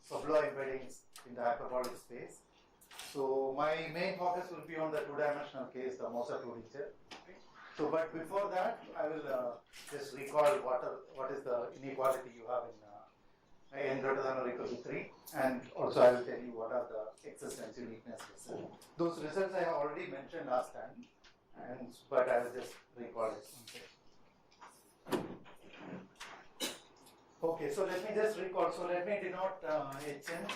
Sobolev embeddings in the hyperbolic space. So my main focus will be on the two-dimensional case, the Moser two-digit. So, but before that, I will just recall what is the inequality you have in n greater than or equal to 3, and also I will tell you what are the existence uniqueness results. Those results I have already mentioned last time, but I will just recall it. Okay, so let me just recall. So let me denote Hn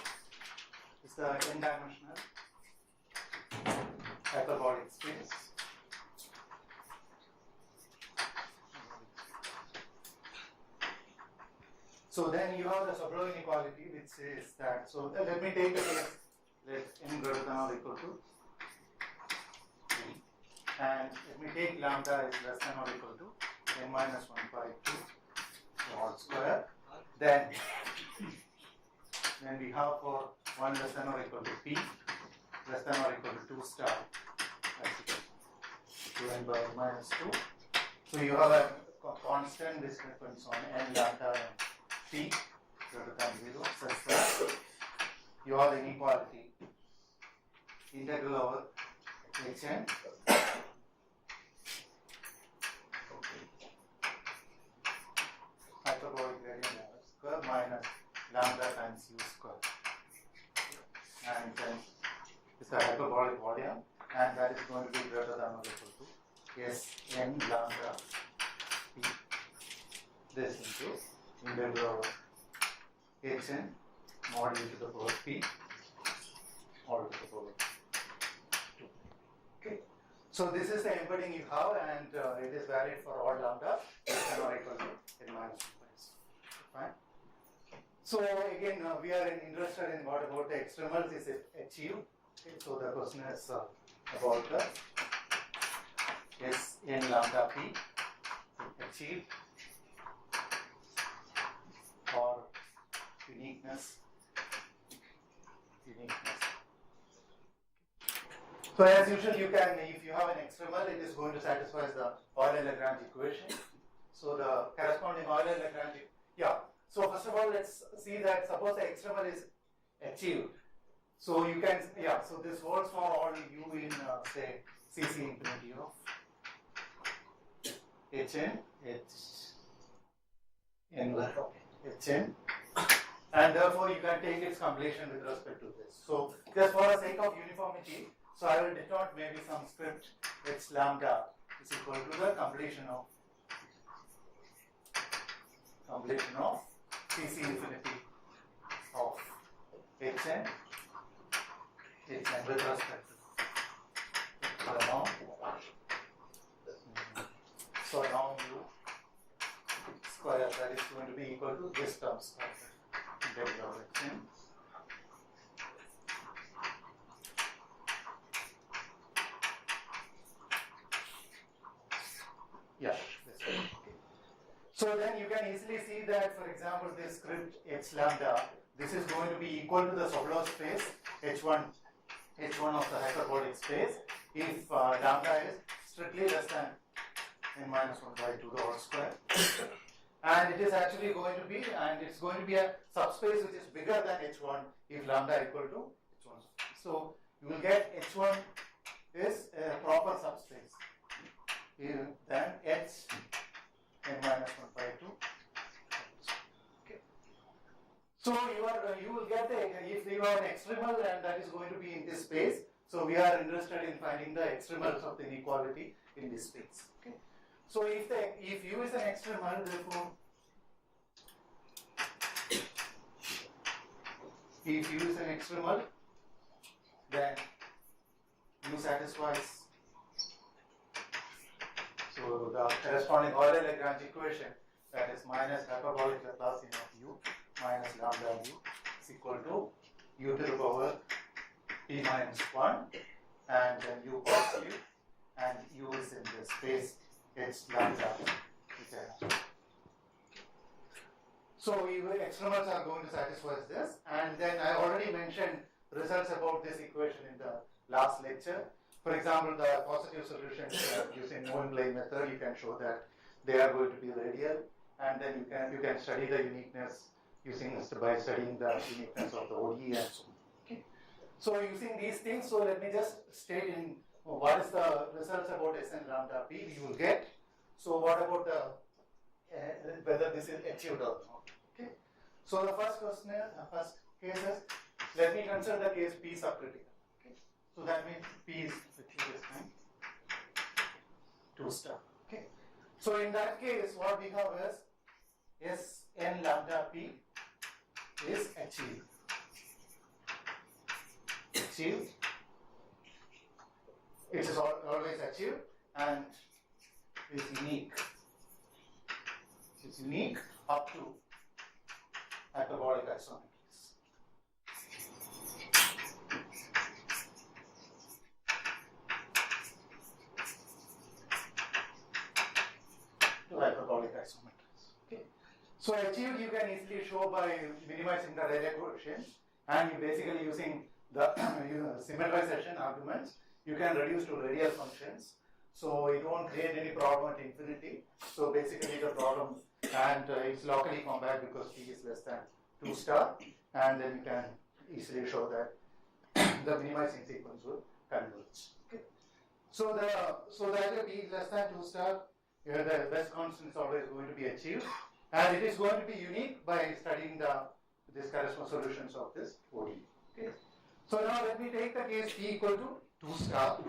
is the n-dimensional hyperbolic space. So then you have the Sobolev inequality, which is that. So let me take a case. Let n greater than or equal to 3, and let me take lambda is less than or equal to n minus 1 by 2 whole square. Then we have for 1 less than or equal to p less than or equal to 2 star, that's equal to n by minus 2. So you have a constant which depends on n lambda and p greater than 0 such that you have the inequality integral over Hn hyperbolic gradient square minus lambda times u square, and then it's a hyperbolic volume, and that is going to be greater than or equal to S n lambda p this into integral over Hn mod e to the power p all to the power 2. Okay. So this is the embedding you have, and it is valid for all lambda less than or equal to n minus 1 by s. Fine. So again, we are interested in what about the extremals is achieved. Okay. So the question is about the S n lambda p achieved or uniqueness. So as usual, you can, if you have an extremal, it is going to satisfy the Euler-Lagrange equation. So the corresponding Euler-Lagrange, yeah. So first of all, let's see that suppose the extremal is achieved. So you can, yeah. So this holds for all u in say Cc infinity of Hn, Hn, and therefore you can take its completion with respect to this. So just for the sake of uniformity, so I will denote maybe some script h lambda is equal to the completion of Cc infinity of Hn with respect to the norm. So now u square, that is going to be equal to this term square integral of Hn. Yeah. So then you can easily see that, for example, this script h lambda, this is going to be equal to the Sobolev space h1 of the hyperbolic space if lambda is strictly less than n minus 1 by 2 the whole square. And it is actually going to be, and it's going to be a subspace which is bigger than h1 if lambda equal to h1. So you will get h1 is a proper subspace. Then h n minus 1 by 2. Okay. So you will get if you have an extremal and that is going to be in this space. So we are interested in finding the extremals of the inequality in this space. Okay. So if u is an extremal, therefore if u is an extremal, then u satisfies. So the corresponding Euler-Lagrange equation, that is minus hyperbolic Laplacian of u minus lambda u is equal to u to the power p minus 1, and then u positive, and u is in the space h lambda which I have. So extremals are going to satisfy this, and then I already mentioned results about this equation in the last lecture. For example, the positive solutions using Moen plane method, you can show that they are going to be radial, and then you can study the uniqueness by studying the uniqueness of the ODE and so on. Okay. So using these things, so let me just state in what is the results about Sn lambda p we will get. So what about the whether this is achieved or not? Okay. So the first question, first case is, let me consider the case P subcritical. Okay. So that means P is achieved this time 2 star. Okay. So in that case, what we have is Sn lambda p is achieved. Achieved. It is always achieved and is unique. It is unique up to hyperbolic isometries. To hyperbolic isometries. Okay. So achieved you can easily show by minimizing the Rayleigh coefficient, and you basically using the symmetrization arguments, you can reduce to radial functions. So it won't create any problem at infinity. So basically the problem, and it's locally compact because P is less than 2 star, and then you can easily show that the minimizing sequence will converge. Okay. So the idea P is less than 2 star, here the best constant is always going to be achieved, and it is going to be unique by studying this corresponding solutions of this ODE. Okay. So now let me take the case P equal to 2 star.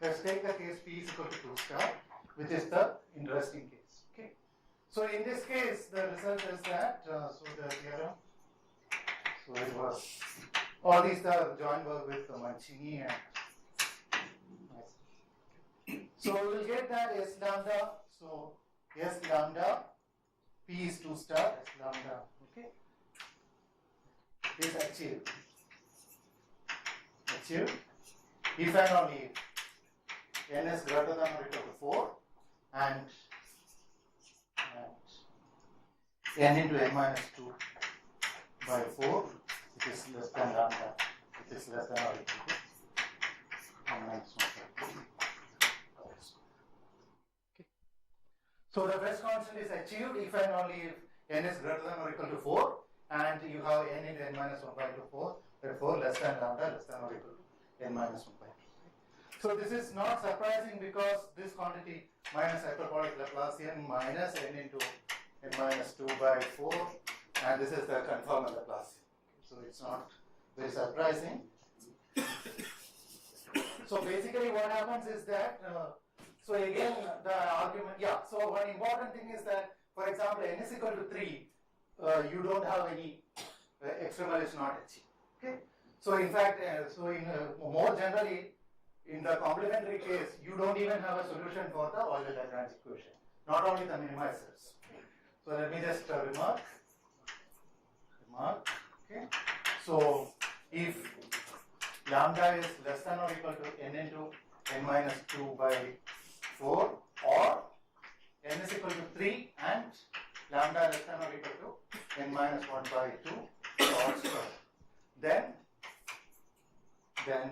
Let's take the case P is equal to 2 star, which is the interesting case. Okay. So in this case, the result is that, so the theorem, so it was, all these the joint work with Mancini and, so we will get that S lambda, so S lambda, P is 2 star, S lambda, okay, is achieved. Achieved if and only if n is greater than or equal to 4 and n into n minus 2 by 4, it is less than lambda, it is less than or equal to n minus 1 by 2. Okay. So the best constant is achieved if and only if n is greater than or equal to 4 and you have n into n minus 1 by 2 4, therefore less than lambda less than or equal to n minus 1 by 2. So this is not surprising because this quantity minus hyperbolic Laplacian minus n into n minus 2 by 4, and this is the conformal Laplacian. So it's not very surprising. So basically what happens is that, so again the argument, so one important thing is that, for example, n is equal to 3, you don't have any extremal is not achieved. Okay. So in fact, more generally, in the complementary case, you don't even have a solution for the Euler-Lagrange equation, not only the minimizers. So let me just remark. Okay. So if lambda is less than or equal to n into n minus 2 by 4, or n is equal to 3 and lambda less than or equal to n minus 1 by 2 all square, then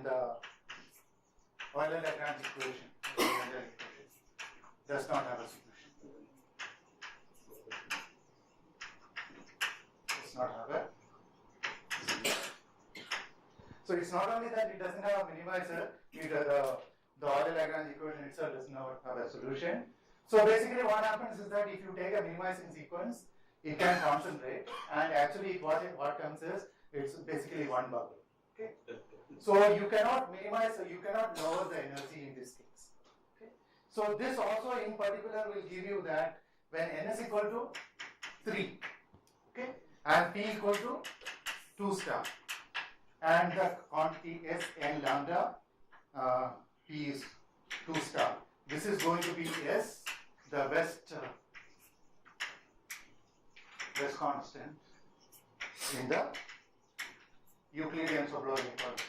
the Euler-Lagrange equation does not have a solution. Does not have a solution. So it's not only that it doesn't have a minimizer, the Euler-Lagrange equation itself does not have a solution. So basically what happens is that if you take a minimizing sequence, it can concentrate, and actually what comes is, it's basically one bubble. Okay. So you cannot minimize, you cannot lower the energy in this case. Okay. So this also in particular will give you that when n is equal to 3, okay, and p equal to 2 star, and the quantity S n lambda, p is 2 star. This is going to be S, the best constant in the Euclidean Sobolev inequality.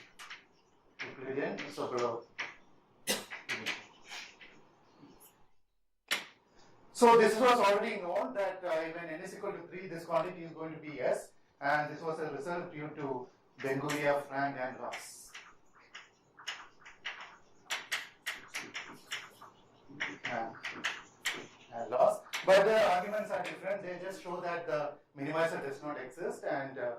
Euclidean Sobolev. So this was already known that when n is equal to 3, this quantity is going to be S, and this was a result due to Ben-Gurion, Frank and Ross. And loss. But the arguments are different. They just show that the minimizer does not exist and the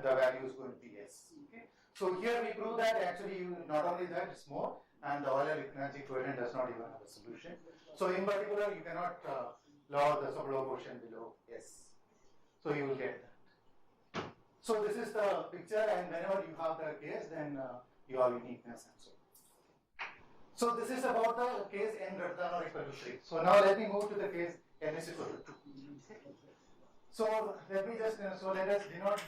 value is going to be S. Okay. So here we prove that actually not only that, it's more, and the Euler-Lagrange equation does not even have a solution. So in particular, you cannot lower the Sobolev quotient below S. So you will get that. So this is the picture, and whenever you have the case, then you have uniqueness and so on. So this is about the case n greater than or equal to 3. So now let me move to the case n is equal to 2. So let me just let us denote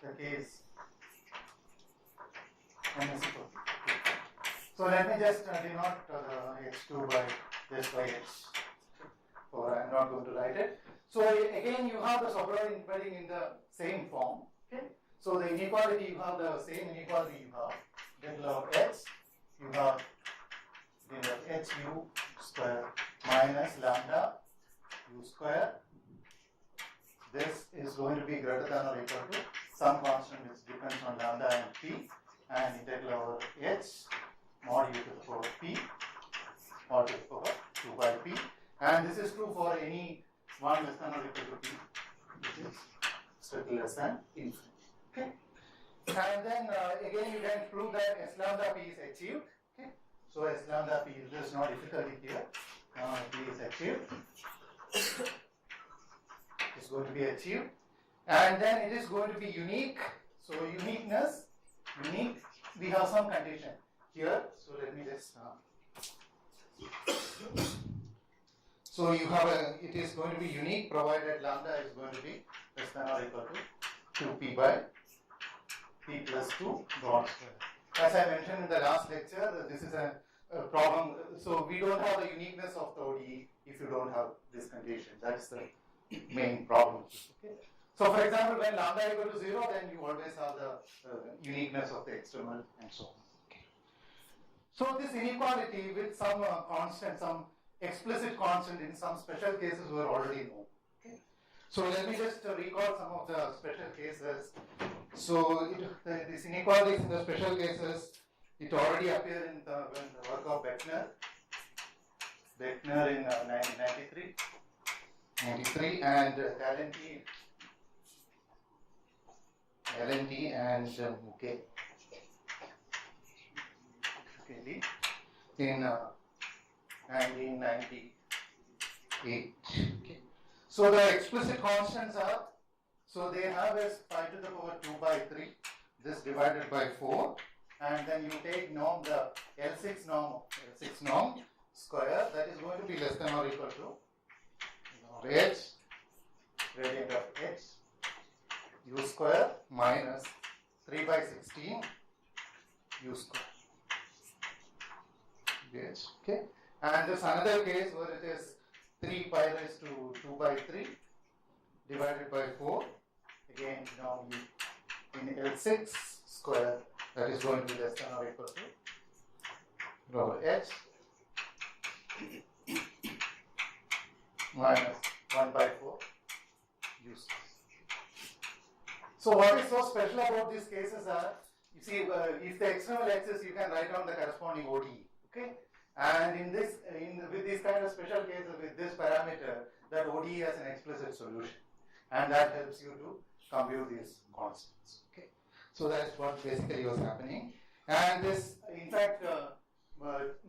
the case n is equal to 2. So let me just denote h2 by just by h. Or I am not going to write it. So again, you have the Sobolev embedding in the same form. Okay. So the inequality, you have the same inequality you have. Then you have h, you have hu square minus lambda u square. This is going to be greater than or equal to some constant which depends on lambda and p, and integral over h mod u to the power p or to the power 2 by p. And this is true for any 1 less than or equal to p, which is strictly less than infinity. Okay. And then again you can prove that S lambda p is achieved. Okay. So S lambda p, there is no difficulty here. P is achieved. It's going to be achieved. And then it is going to be unique. So uniqueness, unique, we have some condition here. So let me just so you have it is going to be unique provided lambda is going to be less than or equal to 2p by p plus 2 dot square. As I mentioned in the last lecture, this is a problem. So we don't have the uniqueness of the ODE if you don't have this condition. That's the main problem. Okay. So for example, when lambda equal to 0, then you always have the uniqueness of the external and so on. Okay. So this inequality with some constant, some explicit constant in some special cases were already known. Okay. So let me just recall some of the special cases. So these inequalities in the special cases, it already appeared in the work of Beckner in 1993, and Talenti and Muke in 1998. Okay. So the explicit constants are, so they have as 5 to the power 2 by 3, this divided by 4, and then you take norm, the L6 norm square, that is going to be less than or equal to h gradient of h u square minus 3 by 16 u square. Yes. Okay. And there's another case where it is 3 pi raised to 2 by 3 divided by 4. Again, now you in L6 square, that is going to be less than or equal to h minus 1 by 4 u square. So what is so special about these cases are, you see, if the external axis, you can write down the corresponding ODE. Okay. And in this, with these kind of special cases, with this parameter, that ODE has an explicit solution, and that helps you to compute these constants. Okay, so that's what basically was happening. And this, in fact,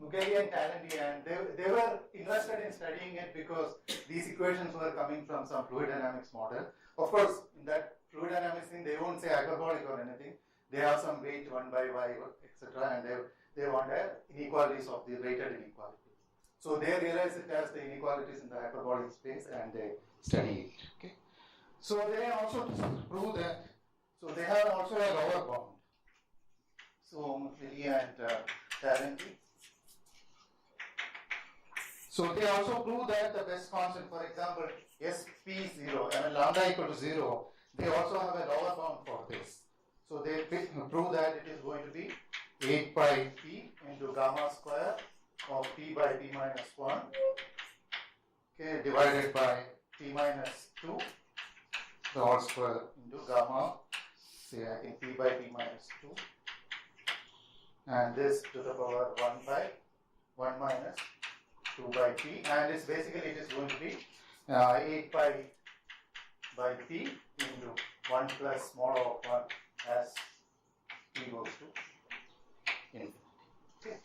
Mugelli and Talenti, and they were interested in studying it because these equations were coming from some fluid dynamics model. Of course, in that fluid dynamics thing, they won't say hyperbolic or anything. They have some weight 1 by y, etc., and they want inequalities of the weighted inequalities. So they realize it as the inequalities in the hyperbolic space, and they study it. Okay. So they also prove that. So they have also a lower bound. So Mugelli and Talenti. So they also prove that the best constant, for example, SP0, and lambda equal to 0, they also have a lower bound for this. So they prove that it is going to be 8 pi p into gamma square of p by p minus 1, okay, divided by p minus 2, the whole square into gamma, say I think p by p minus 2, and this to the power 1 by 1 minus 2 by p, and it's basically it is going to be 8 by p into 1 plus mod of 1 as p goes to infinity. Okay.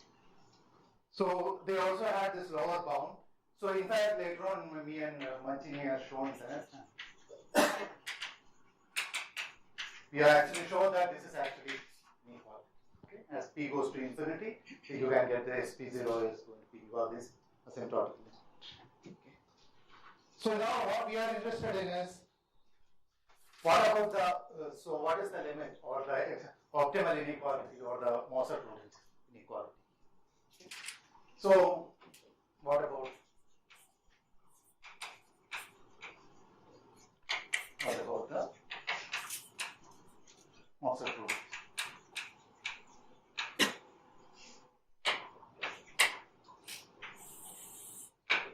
So they also had this lower bound. So in fact later on me and Mancini have shown that we have actually shown that this is actually inequality. Okay. As p goes to infinity, you can get this p0 is going to be equal this asymptotic. Okay. So now what we are interested in is what about the so what is the limit or the optimal inequality or the Moser-Rudin inequality? Okay. So what about the Moser-Rudin?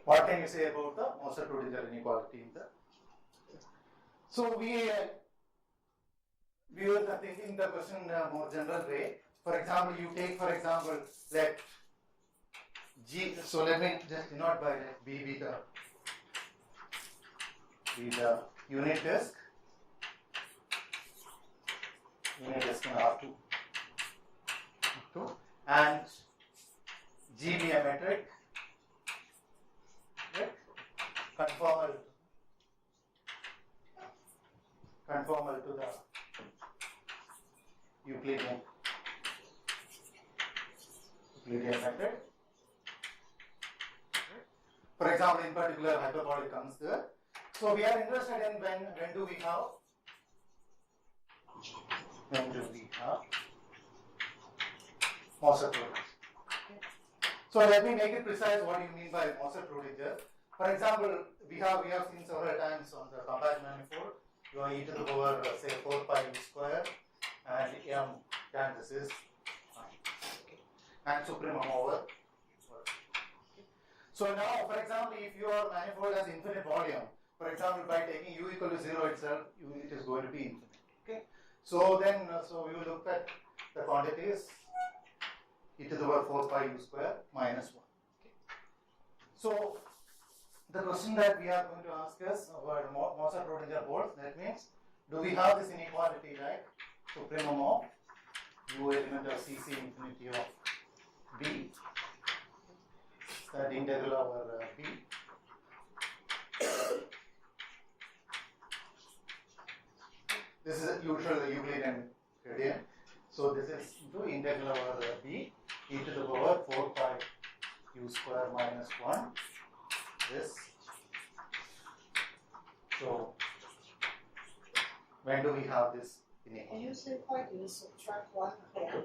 What can you say about the Moser-Rudin inequality in the? So we were thinking the question more general way. For example, you take for example let G. So let me just denote by let B be the unit disk in R2, and G be a metric, right? Conformal to the Euclidean metric. For example, in particular, hyperbolic comes there. So we are interested in when do we have Moser-Rudin. So let me make it precise what you mean by Moser-Rudin. For example, we have seen several times on the compact manifold, you are e to the power say 4 pi square and m tan this is and supremum over. So now, for example, if your manifold has infinite volume, for example, by taking u equal to 0 itself, it is going to be infinite. Okay. So then, so we will look at the quantities e to the power 4 pi u square minus 1. Okay. So the question that we are going to ask is about Moser-Rudin poles. That means, do we have this inequality like supremum of u element of Cc infinity of b? That integral over b. This is usual Euclidean gradient. So this is into integral over b e to the power 4 pi u square minus 1. This. So when do we have this inequality? Can you say quite you subtract 1 here?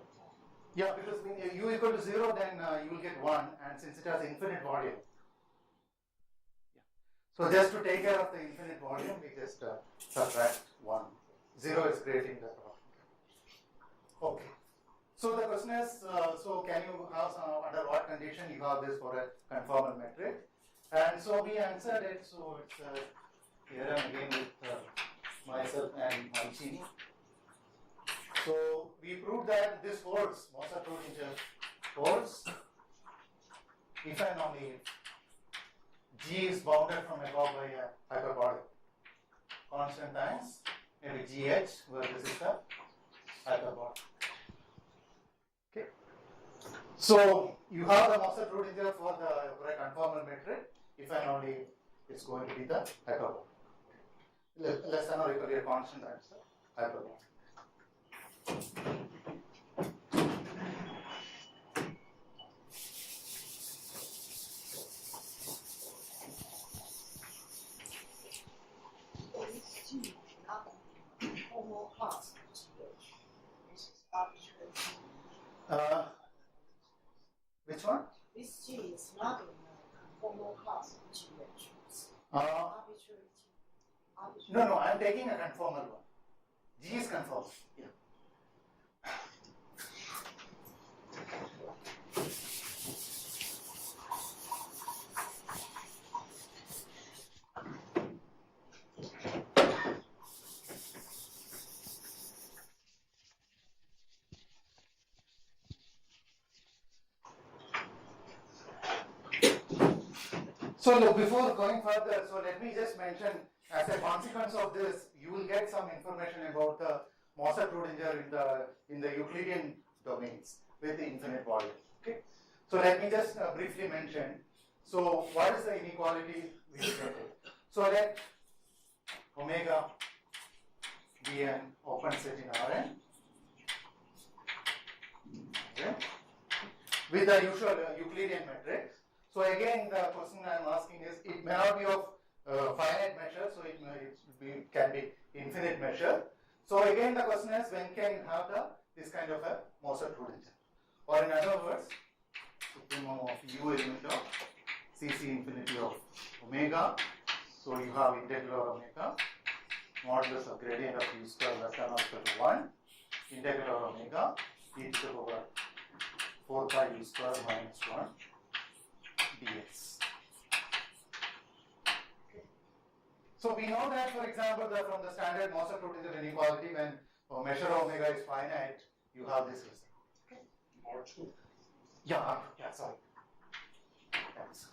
Yeah, because when u equal to 0, then you will get 1, and since it has infinite volume. Yeah. So just to take care of the infinite volume, we just subtract 1. 0 is creating the problem. Okay. So the question is, so can you have under what condition you have this for a conformal metric? And so we answered it, so it's here I'm again with myself and Mancini. So we proved that this holds, Moser-Rudin holds, if and only if G is bounded from above by a hyperbolic constant times, maybe GH, where this is the hyperbolic. Okay. So you have the Moser-Rudin for a conformal metric, if and only it's going to be the hyperbolic. Less than or equal to a constant times the hyperbolic. Which one? This G is not in the conformal class of GH. Arbitrary. No, I'm taking a conformal one. G is conformal. Yeah. So look, before going further, so let me just mention, as a consequence of this, you will get some information about the Moser-Prodinger in the Euclidean domains with the infinite volume. Okay. So let me just briefly mention. So what is the inequality we will get it? So let omega be an open set in Rn. Okay. With the usual Euclidean matrix. So again, the question I am asking is, it may not be of finite measure, so it can be infinite measure. So again, the question is, when can you have this kind of a Moser-Prodinger? Or in other words, supremum of u element of Cc infinity of omega. So you have integral omega, modulus of gradient of u square less than or equal to 1, integral omega, e to the power 4 pi u square minus 1 dx. Okay. So we know that, for example, that from the standard Moser-Prodinger inequality, when measure omega is finite, you have this result. Okay. R2. Yeah, sorry. Thanks.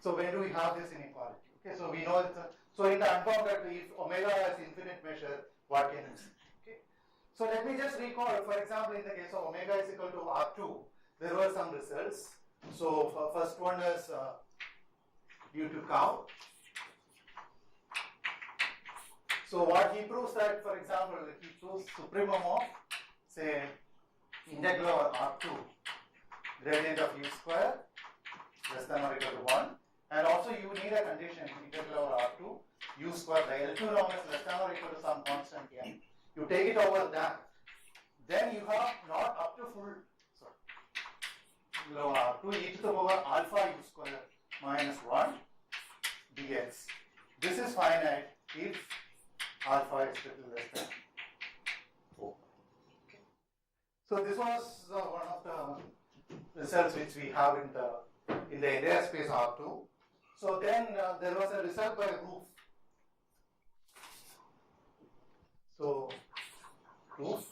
So when do we have this inequality? Okay, so we know that. So in the unbounded, if omega has infinite measure, what can you see? Okay. So let me just recall, for example, in the case of omega is equal to R2, there were some results. So first one is due to cow. So what he proves that, for example, he proves supremum of, say, integral over R2, gradient of u square less than or equal to 1, and also you need a condition, integral over R2, u square, the L2 norm is less than or equal to some constant n. You take it over that, then you have not up to full, sorry, R2 e to the power alpha u square minus 1 dx. This is finite if alpha is little less than 4. Okay. So this was one of the results which we have in the entire space R2. So then there was a result by Roof. So Roof.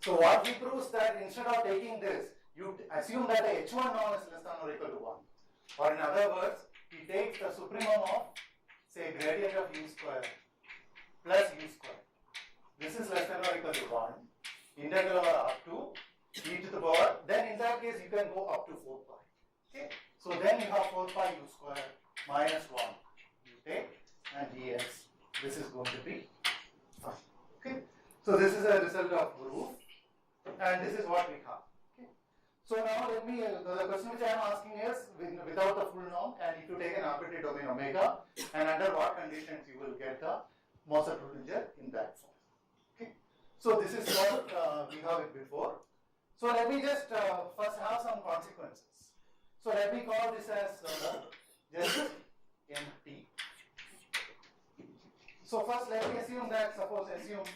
So what he proves that instead of taking this, you assume that the H1 norm is less than or equal to 1. Or in other words, he takes the supremum of, say, gradient of u square plus u square. This is less than or equal to 1. Integral over R2 e to the power. Then in that case, you can go up to 4 pi. Okay. So then you have 4 pi u square minus 1. You take and dx. This is going to be 5. Okay. So this is a result of Roof, and this is what we have. Okay. So now let me, the question which I am asking is, without the full norm, and if you take an arbitrary domain omega, and under what conditions you will get the Moser-Prodinger in that form. Okay. So this is what we have it before. So let me just first have some consequences. So let me call this as just empty. So first let me assume that, assume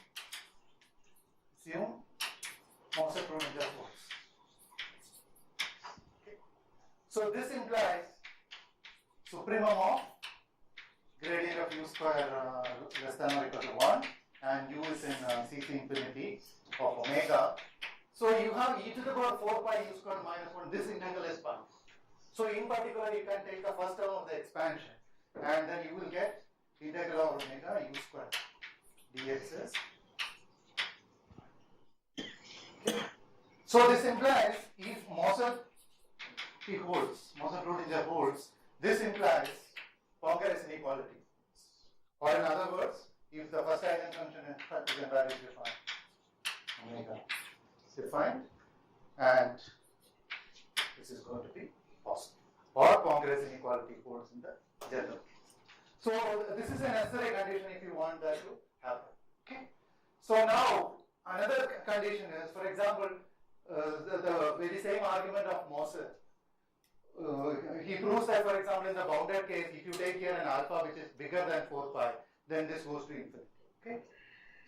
Moser-Prodinger force. Okay. So this implies supremum of gradient of u square less than or equal to 1, and u is in Cc infinity of omega. So you have e to the power 4 pi u square minus 1. This integral is pi. So in particular, you can take the first term of the expansion, and then you will get integral over omega u square dx is. Okay. So this implies if Moser-Prodinger holds, this implies Poincaré inequality. Or in other words, if the first eigenfunction is entirely defined, omega is defined, and this is going to be positive. Or Poincaré inequality holds in the general case. So this is a necessary condition if you want that to happen. Okay. So now another condition is, for example, the very same argument of Moser. He proves that, for example, in the bounded case, if you take here an alpha which is bigger than 4 pi, then this goes to infinity. Okay.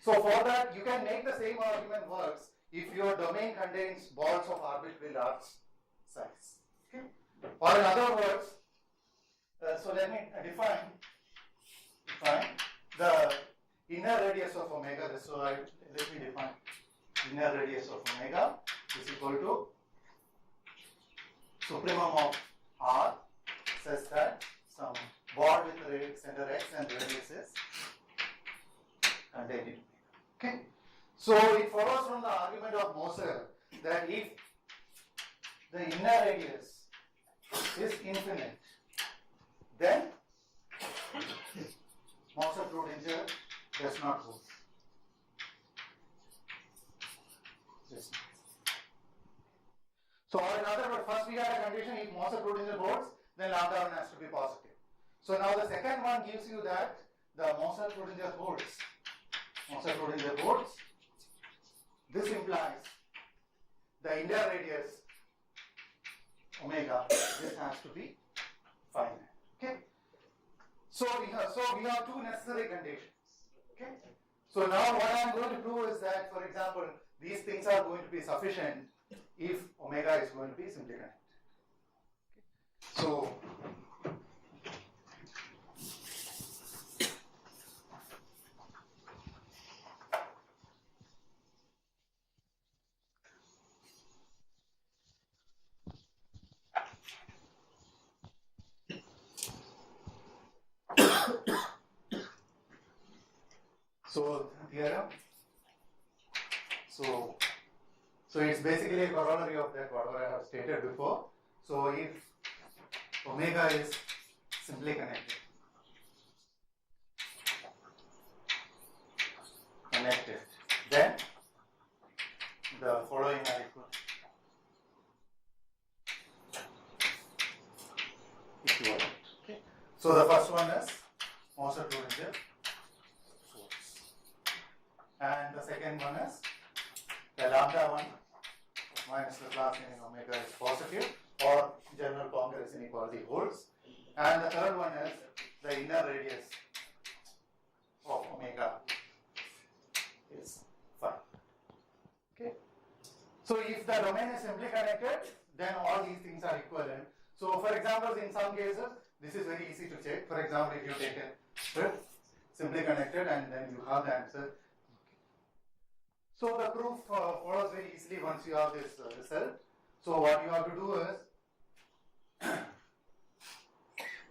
So for that, you can make the same argument works if your domain contains balls of arbitrary large size. Okay. Or in other words, so let me define the inner radius of omega. So let me define inner radius of omega is equal to supremum of r such that some bond with the center x and radius is contained in omega. Okay. So it follows from the argument of Moser that if the inner radius is infinite, then Moser-Prodinger does not hold. Yes. So in other words, first we had a condition, if Moser-Prodinger holds, then lambda 1 has to be positive. So now the second one gives you that the Moser-Prodinger holds. Moser-Prodinger holds. This implies the inner radius omega, this has to be finite. Okay. So we have two necessary conditions. Okay. So now what I am going to do is that, for example, these things are going to be sufficient if omega is going to be simply connected. Okay. So theorem. So it's basically a corollary of that whatever I have stated before. So if omega is simply connected, then the following are equivalent. Okay. So the first one is Moser-Prodinger force, and the second one is the lambda 1 minus the class meaning omega is positive, or general Poincaré inequality holds, and the third one is the inner radius of omega is 5. Okay. So if the domain is simply connected, then all these things are equivalent. So for example, in some cases, this is very easy to check. For example, if you take a strip, simply connected, and then you have the answer. So the proof follows very easily once you have this result. So what you have to do is,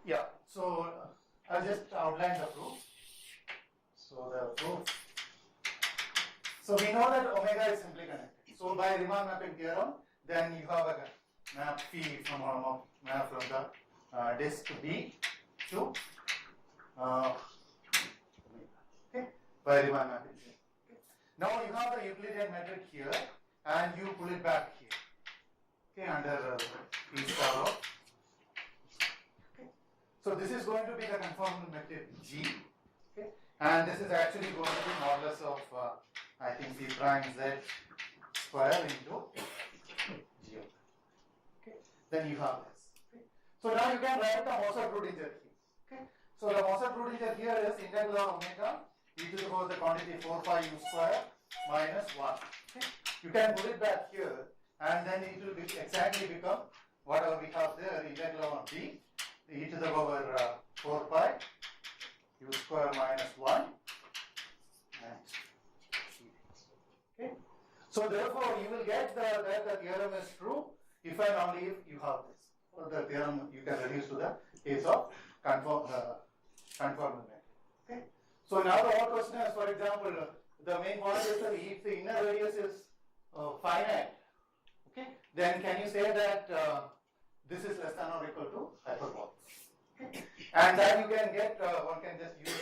yeah, so I'll just outline the proof. So the proof, so we know that omega is simply connected. So by Riemann mapping theorem, then you have a map phi from the disk B to okay, by Riemann mapping theorem. Okay. Now you have the Euclidean method here, and you pull it back here. Okay, under P star of. Okay. So this is going to be the conformal method G. Okay, and this is actually going to be modulus of I think P prime Z square into G. Okay, then you have this. Okay. So now you can write the Moser-Prodinger here. Okay, so the Moser-Prodinger here is integral of omega e to the power the quantity 4 pi u square minus 1. Okay. You can put it back here, and then it will exactly become whatever we have there, integral of d e to the power 4 pi u square minus 1 and okay. So therefore you will get that the theorem is true if and only if you have this. Or the theorem you can reduce to the case of conformal method. Okay. So now the whole question is, for example, the main point is that if the inner radius is finite, okay, then can you say that this is less than or equal to hyperbolic? Okay. And then you can get, one can just use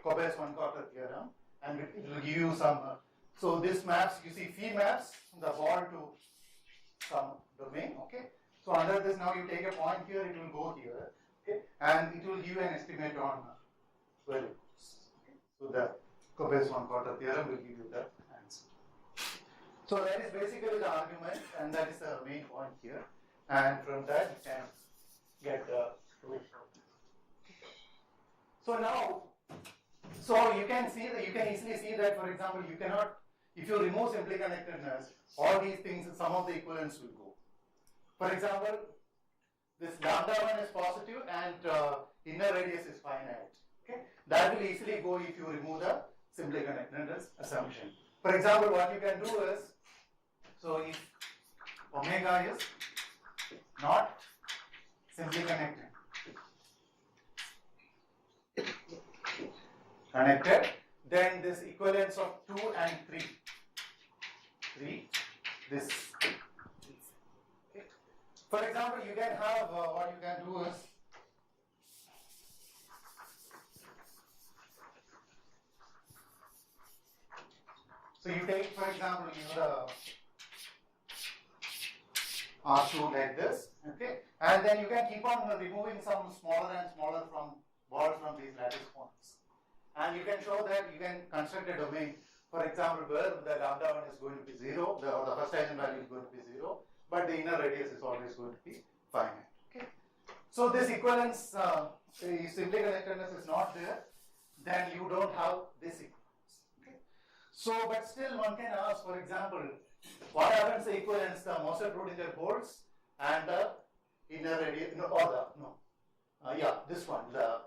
Koppel's 1/4 theorem, and it will give you some, so this maps, you see phi maps the ball to some domain, okay. So under this now you take a point here, it will go here, okay, and it will give an estimate on variables. Okay. So the Koppel's 1/4 theorem will give you the answer. So that is basically the argument, and that is the main point here, and from that you can get the solution. So now, so you can see that you can easily see that, for example, you cannot, if you remove simply connectedness, all these things, some of the equivalents will go. For example, this lambda 1 is positive and inner radius is finite. Okay, that will easily go if you remove the simply connectedness assumption. For example, what you can do is, so if omega is not simply connected, connected, then this equivalence of 2 and 3, this. Okay. For example, you can have what you can do is, so you take, for example, the R2 like this, okay, and then you can keep on removing some smaller and smaller balls from these lattice points, and you can show that you can construct a domain, for example, where the lambda 1 is going to be 0, the first eigenvalue is going to be 0, but the inner radius is always going to be finite. Okay, so this equivalence, if simply connectedness is not there, then you don't have this equivalence. Okay, so but still one can ask, for example, what happens to equivalence? The Moser-Prodinger holds and the inner radius, this one, the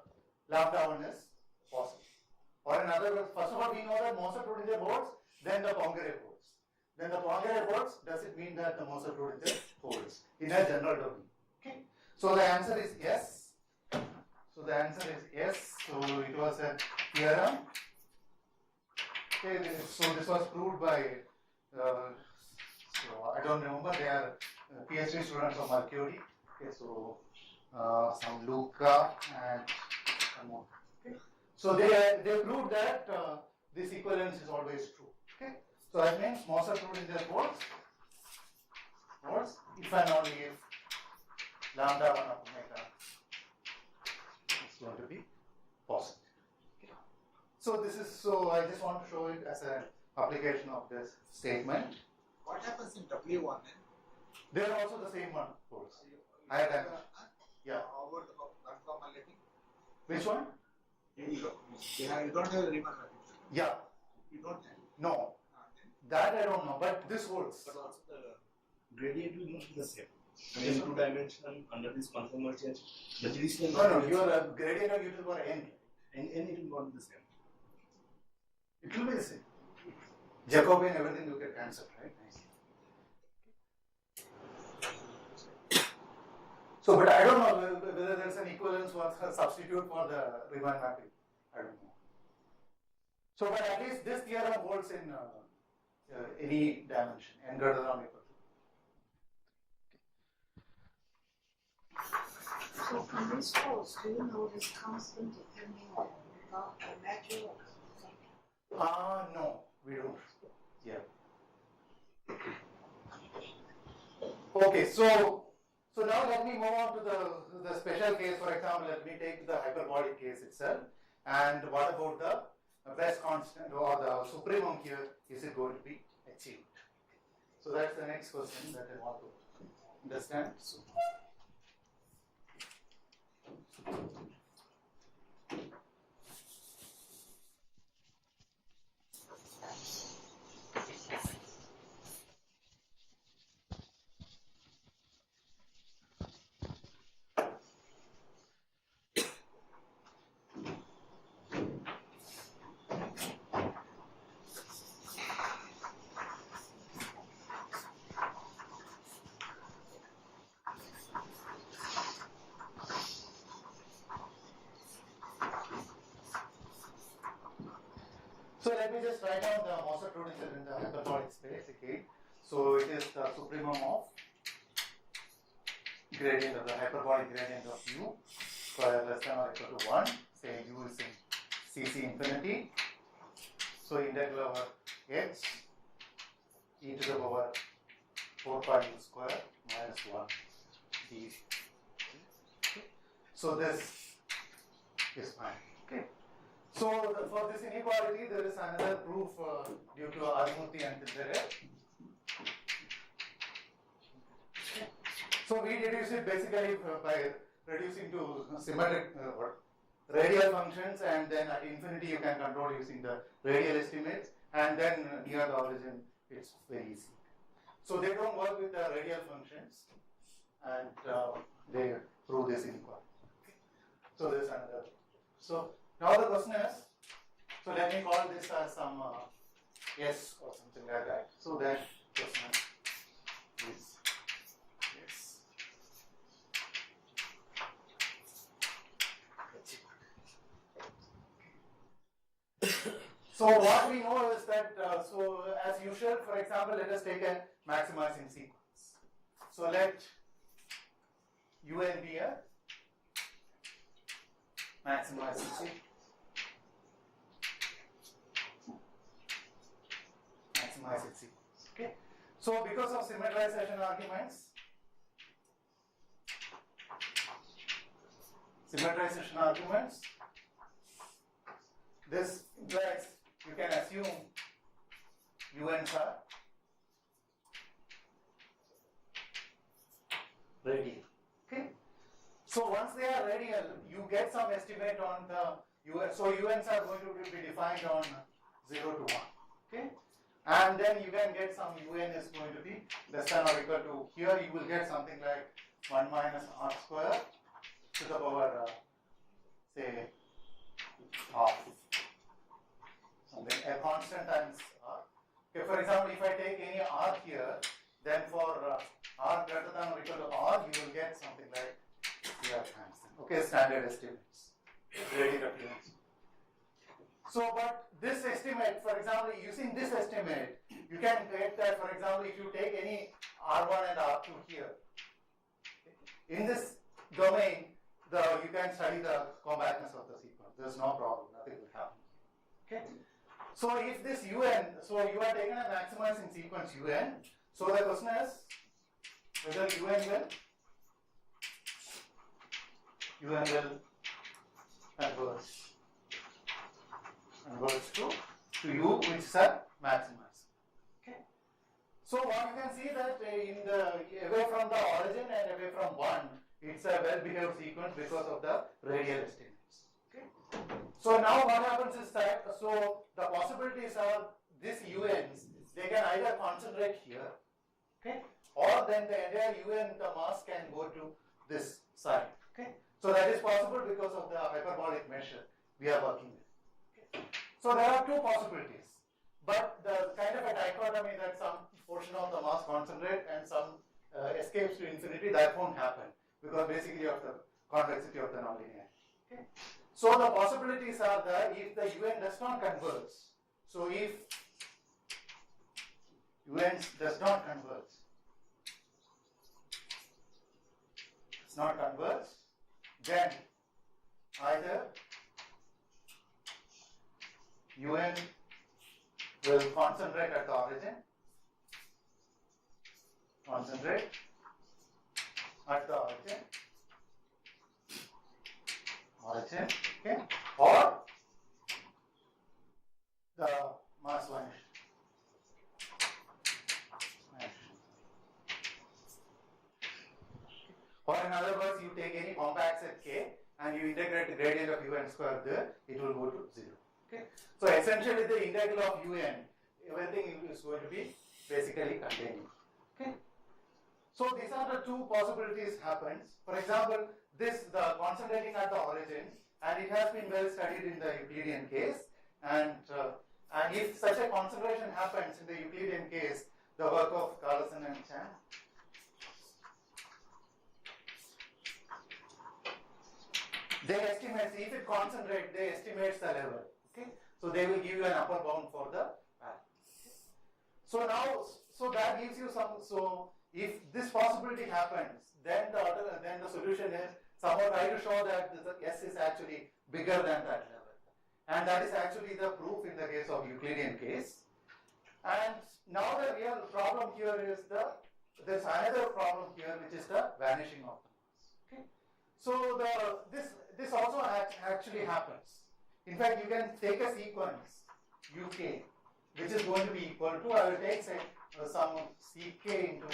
lambda 1 is positive. Or in other words, first of all, we know that Moser-Prodinger holds, then the Poincare holds. Then the Poincare holds, does it mean that the Moser-Prodinger holds in a general domain? Okay. So the answer is yes. So the answer is yes. So it was a theorem. Okay. So this was proved by. So I don't remember, they are PhD students of Mercury. Okay, so some Luca and some more. Okay. So they proved that this equivalence is always true. Okay. So that means Moser-Prodinger holds if and only if lambda 1 of omega is going to be positive. Okay. So I just want to show it as an application of this statement. What happens in W1 then? They are also the same one holds. Higher dimension. Yeah. How about the conformality? Which one? You don't have a Riemann matrix. Yeah. You don't have. No. Then, That I don't know, but this holds. But also the gradient will not be the same. In 2 dimension under this conformal change, the GDC will not No, be the your gradient of u to the power n. same. And it will not be the same. It will be the same. Jacobian, everything you can cancel, right? So, but I don't know whether there's an equivalence or a substitute for the Riemann mapping. I don't know. So, but at least this theorem holds in any dimension, n greater than or equal to. So from this course, do you know this constant depending on the measure or something? No, we don't. Yeah. Okay, so now let me move on to the special case. For example, let me take the hyperbolic case itself. And what about the best constant or the supremum here? Is it going to be achieved? So that's the next question that I want to understand. So let me just write down the Moser-Prodinger in the hyperbolic space again. So it is the supremum of gradient of the hyperbolic gradient of u square less than or equal to 1. Say u is in Cc infinity. So integral over x e to the power 4 pi u square minus 1 d. So this is fine. Okay. So for this inequality, there is another proof due to Arimurthy and Tindere. So we deduce it basically by reducing to symmetric radial functions, and then at infinity you can control using the radial estimates, and then near the origin it's very easy. So they don't work with the radial functions, and they prove this inequality. So there's another. So now the question is, so let me call this as some S or something like that. So that question is yes. So what we know is that, so as usual, for example, let us take a maximizing sequence. So let UN be a maximizing sequence. Maximizing sequence. Okay. So because of symmetrization arguments, this implies you can assume UNs are radial. Okay. So once they are radial, you get some estimate on the UN. So UNs are going to be defined on 0 to 1. Okay. And then you can get some UN is going to be less than or equal to, here you will get something like 1 minus r square to the power, say, half. Something, a constant times r. Okay, for example, if I take any r here, then for r greater than or equal to r, you will get something like here times. Okay, standard estimates, radial appearance. So, but this estimate, for example, using this estimate, you can get that, for example, if you take any R1 and R2 here, in this domain, you can study the compactness of the sequence. There is no problem, nothing will happen. Okay. So if this UN, so you are taking a maximizing sequence UN, so the question is whether UN will converge to U, which is a maximizer. Okay. So what you can see that in the away from the origin and away from 1, it's a well-behaved sequence because of the radial estimates. Okay. So now what happens is that, so the possibilities are these UNs, they can either concentrate here, okay, or then the entire UN, the mass can go to this side. Okay. So that is possible because of the hyperbolic measure we are working with. Okay. So there are two possibilities, but the kind of a dichotomy that some portion of the mass concentrate and some escapes to infinity, that won't happen because basically of the convexity of the nonlinear. Okay. So the possibilities are that if the UN does not converge, so if UN does not converge, then either UN will concentrate at the origin, okay, or the mass vanish. Or in other words, you take any compact set K and you integrate the gradient of UN square there, it will go to 0. Okay. So essentially the integral of UN, everything is going to be basically contained. Okay. So these are the two possibilities happens. For example, the concentrating at the origin, and it has been well studied in the Euclidean case, and if such a concentration happens in the Euclidean case, the work of Carlson and Chan, they estimate, if it concentrates, they estimate the level. Okay, so they will give you an upper bound for the value. So now, so that gives you some. So if this possibility happens, then the solution is somehow try to show that the S is actually bigger than that level, and that is actually the proof in the case of Euclidean case. And now the real problem here is there's another problem here, which is the vanishing of the mass. Okay, so this also actually happens. In fact, you can take a sequence UK, which is going to be equal to, I will take say some CK into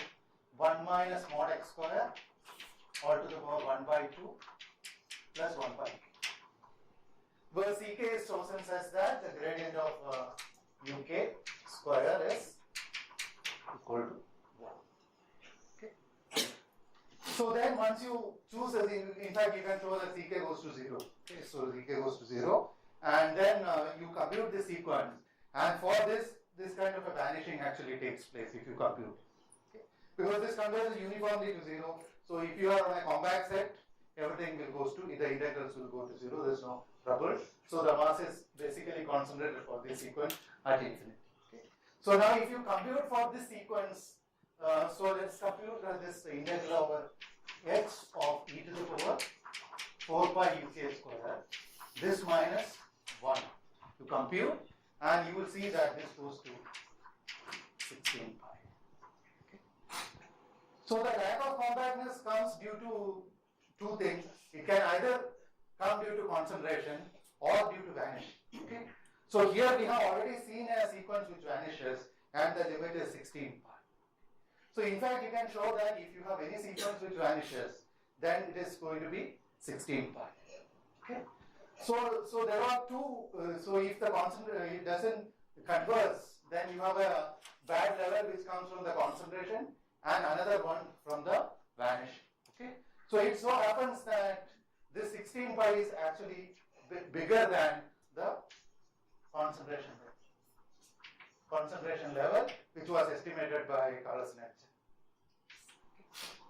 1 minus mod x square all to the power 1 by 2 plus 1 by 2. Where CK is chosen such that the gradient of UK square is equal to 1. Okay. So then once you choose, in fact you can show that CK goes to 0. Okay. So CK goes to 0, and then you compute this sequence, and for this kind of a vanishing actually takes place if you compute. Okay. Because this converges uniformly to 0. So if you are on a compact set, everything will goes to, the integrals will go to 0. There is no doubled. So the mass is basically concentrated for this sequence at infinity. Okay. So now if you compute for this sequence, so let's compute this integral over x of e to the power 4 pi uk square, this minus 1. You compute and you will see that this goes to 16 pi. Okay. So the lack of compactness comes due to two things. It can either come due to concentration or due to vanishing. Okay. So here we have already seen a sequence which vanishes and the limit is 16 pi. So in fact you can show that if you have any sequence which vanishes, then it is going to be 16 pi. Okay. So there are two. So if the it doesn't converge, then you have a bad level which comes from the concentration and another one from the vanishing. Okay. So it so happens that this 16 pi is actually bigger than the concentration level which was estimated by Carlsen-Etzel.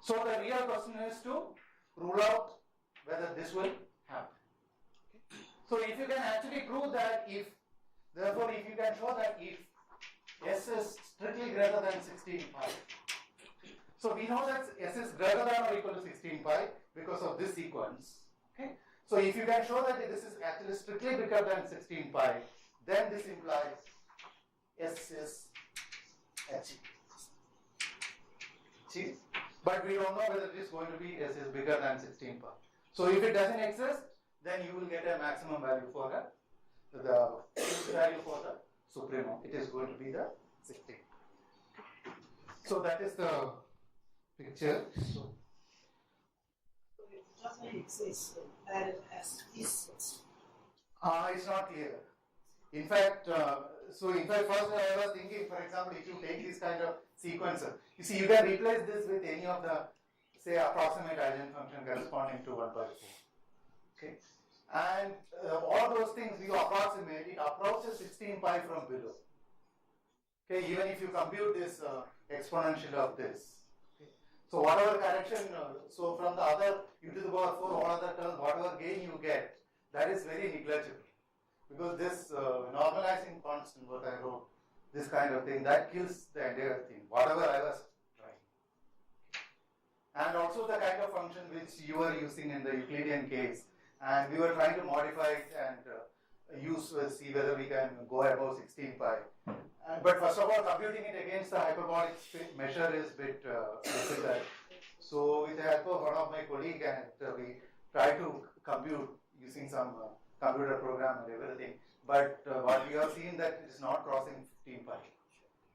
So the real question is to rule out whether this will happen. Okay. So if you can actually prove that if you can show that if S is strictly greater than 16 pi, so we know that S is greater than or equal to 16 pi because of this sequence. Okay. So if you can show that this is actually strictly bigger than 16 pi, then this implies S is H. See? But we don't know whether it is going to be S is bigger than 16 pi. So if it doesn't exist, then you will get a maximum value for the value for the supremum. It is going to be the 16. So that is the picture. So it doesn't exist, that as exists. it's not clear. In fact, first I was thinking, for example, if you take this kind of sequencer, you see, you can replace this with any of the, say, approximate eigenfunction corresponding to 1 by 4. Okay, and all those things you approximate, it approaches 16 pi from below. Okay, even if you compute this exponential of this. Okay. So whatever correction, so from the other u to the power 4, all other terms, whatever gain you get, that is very negligible. Because this normalizing constant, what I wrote, this kind of thing, that kills the entire thing, whatever I was trying. And also the kind of function which you were using in the Euclidean case, and we were trying to modify it and see whether we can go above 16 pi. But first of all, computing it against the hyperbolic measure is a bit difficult. So with the help of one of my colleagues, and we tried to compute using some computer program and everything, but what we have seen that it is not crossing 15 pi.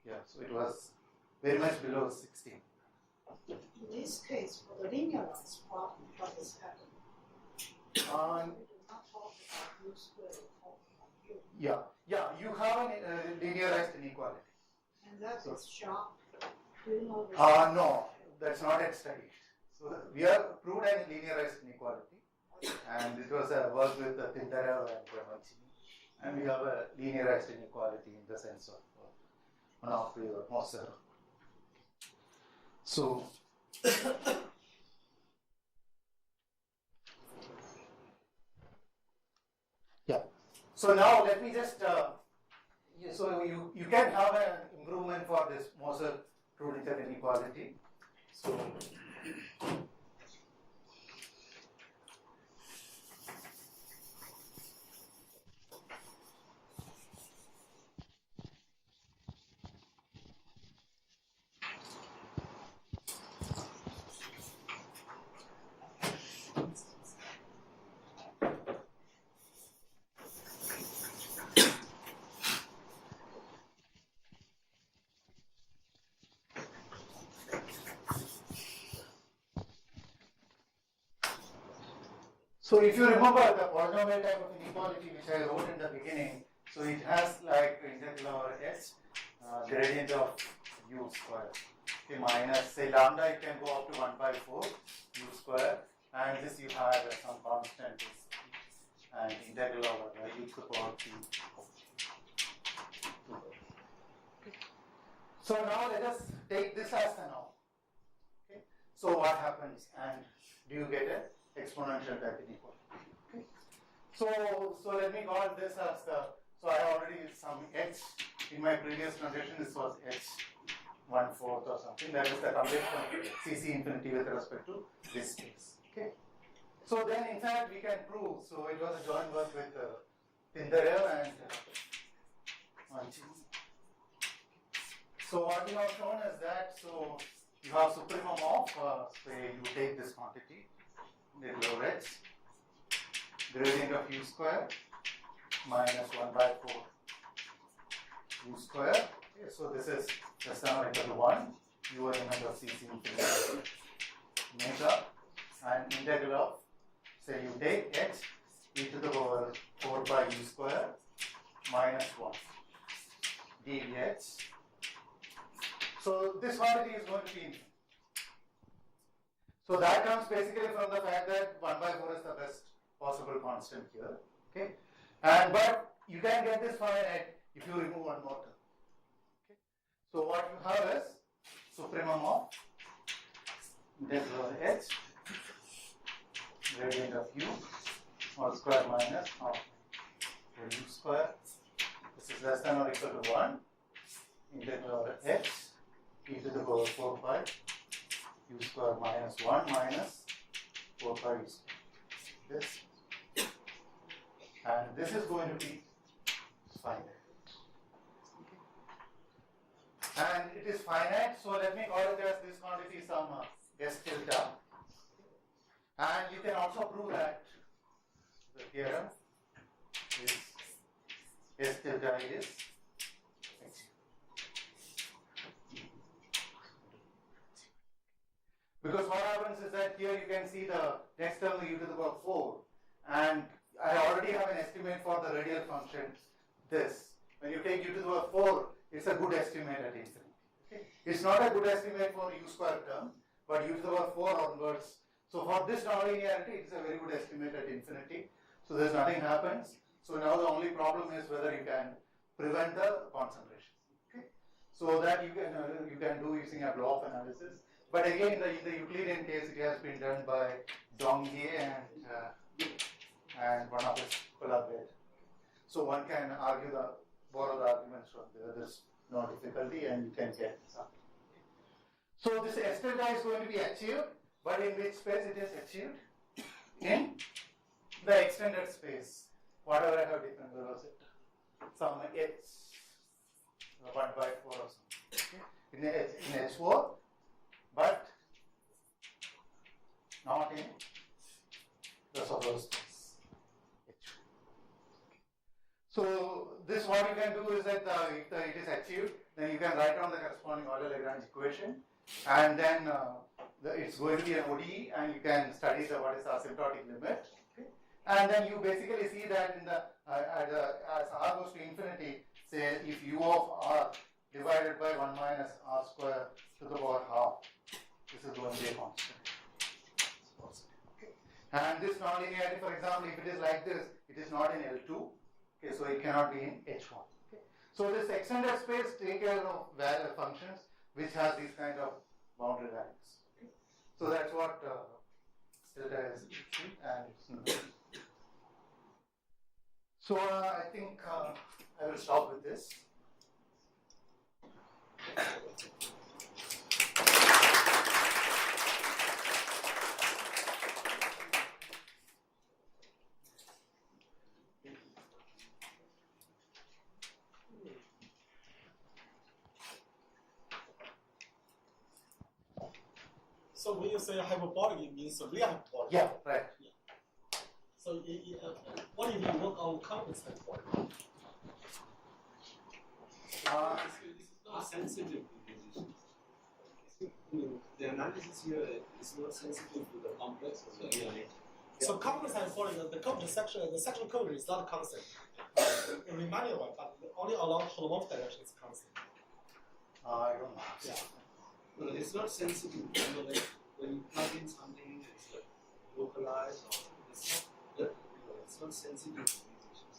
Yeah, so it was very much below 16. In this case, for the linearized problem, what is happening? We do not talk about U squared, we talk about U. Yeah, you have a linearized inequality. And that is sharp. Do you know this? No, that's not yet studied. So we have proved a linearized inequality, and it was a work with Tintarev and Mancini, and we have a linearized inequality in the sense of Onofre or Moser. So yeah. So now let me just so you can have an improvement for this Moser-Kronecker inequality. So So if you remember the polynomial type of inequality which I wrote in the beginning, so it has like integral over h gradient of u square. Okay, minus say lambda, it can go up to 1 by 4 u square, and this you have some constant and integral over u to the power t. So now let us take this as the norm. Okay, so what happens, and do you get a exponential type inequality? Okay. So let me call this as the, so I already some h in my previous notation, this was h1/4 or something, that is the complete CC infinity with respect to this space. Okay. So then in fact we can prove, so it was a joint work with Pindarev and Manchi. So what we have shown is that, so you have supremum of, say you take this quantity, little over h, gradient of u square minus 1/4 u square. Okay, so this is less than or equal to 1, u element of CC infinity omega, and integral of, say you take h e to the power 4 pi u square minus 1 dvh. So this quantity is going to be infinite. So that comes basically from the fact that 1/4 is the best possible constant here. Okay, and but you can get this finite if you remove one more term. Okay, so what you have is supremum of integral h gradient of u all square minus half u square. This is less than or equal to 1 integral of h e to the power 4 pi u square minus 1 minus 4 pi u square. This. And this is going to be finite. Okay. And it is finite, so let me call it as this quantity some S tilde. And you can also prove that the theorem is S tilde is because what happens is that here you can see the next term u to the power 4, and I already have an estimate for the radial function this. When you take u to the power 4, it's a good estimate at infinity. Okay? It's not a good estimate for u square term, but u to the power 4 onwards. So for this nonlinearity, it's a very good estimate at infinity. So there's nothing happens. So now the only problem is whether you can prevent the concentration. Okay? So that you can do using a blow-off analysis. But again, in the Euclidean case, it has been done by Dongye and one of his collaborators. So one can borrow the arguments from there. There's no difficulty, and you can get this up. So this S tilde is going to be achieved, but in which space it is achieved? In the extended space. Whatever I have defined, where was it? Some h 1/4 or something. Okay? In H4, but not in the Sobolev space. So this, what you can do is that if it is achieved, then you can write down the corresponding Euler-Lagrange equation, and then it's going to be an ODE, and you can study what is the asymptotic limit. Okay? And then you basically see that in the as r goes to infinity, say if u of r divided by 1 minus r square to the power half, this is going to be a constant. Okay. And this nonlinearity, for example, if it is like this, it is not in L2. Okay, so it cannot be in H1. Okay. So this extended space take care of value functions which has these kind of boundary values. Okay. So that's what tilde is, and it's so I think I will stop with this. So when you say hyperbolic, it means real hyperbolic. Yeah, right. Yeah. So what if you work on complex hyperbolic? It's not sensitive to decisions. The analysis here is not sensitive to the complex or the analytic. So complex hyperbolic, the section code is not constant. Remind you about, but only along holomorphic direction is constant. I don't know. Yeah. No, it's not sensitive. Like when you plug in something, it's like localized or it's not sensitive to these issues.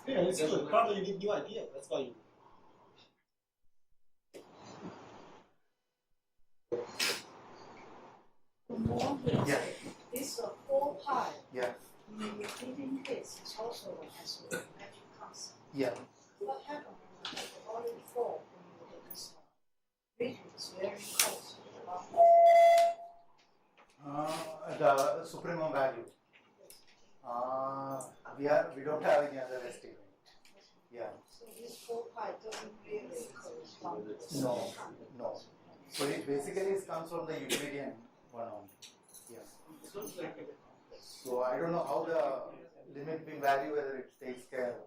Yeah, it's good. Probably you need new idea. That's why you. The more Yeah. it's 4 pi Yeah. in the Euclidean case, it's also has a magic concept. Yeah. What happened when you have the order before when you look at this region is very close to the bottom. The supremum value. We don't have any other estimate. Yeah. So this 4 pi doesn't really correspond to this. No, no. So it basically comes from the Euclidean one only. Yeah. It looks like a So I don't know how the limit being value, whether it takes care of.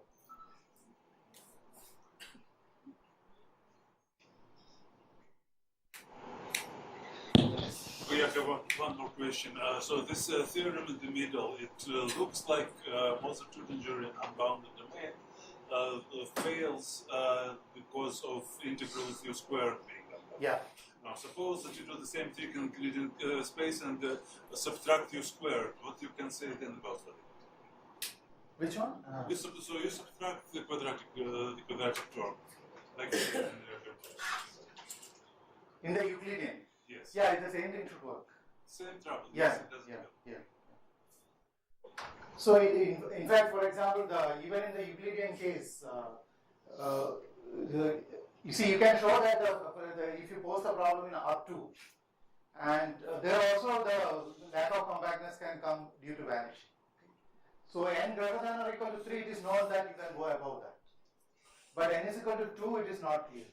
We have one more question. So this theorem in the middle, it looks like Moser-Tutinger in unbounded domain fails because of integral with u squared being unbounded. Yeah. Now suppose that you do the same thing in Euclidean space and subtract u squared. What you can say then about that? Which one? So you subtract the quadratic term, like In the Euclidean. yes, Yeah, the same thing should work. same trouble. Yeah, Yes, it doesn't yeah, help. yeah. So in fact, for example, even in the Euclidean case, you see, you can show that if you pose the problem in R2, and there also the lack of compactness can come due to vanishing. So n greater than or equal to 3, it is known that you can go above that. But n is equal to 2, it is not clear.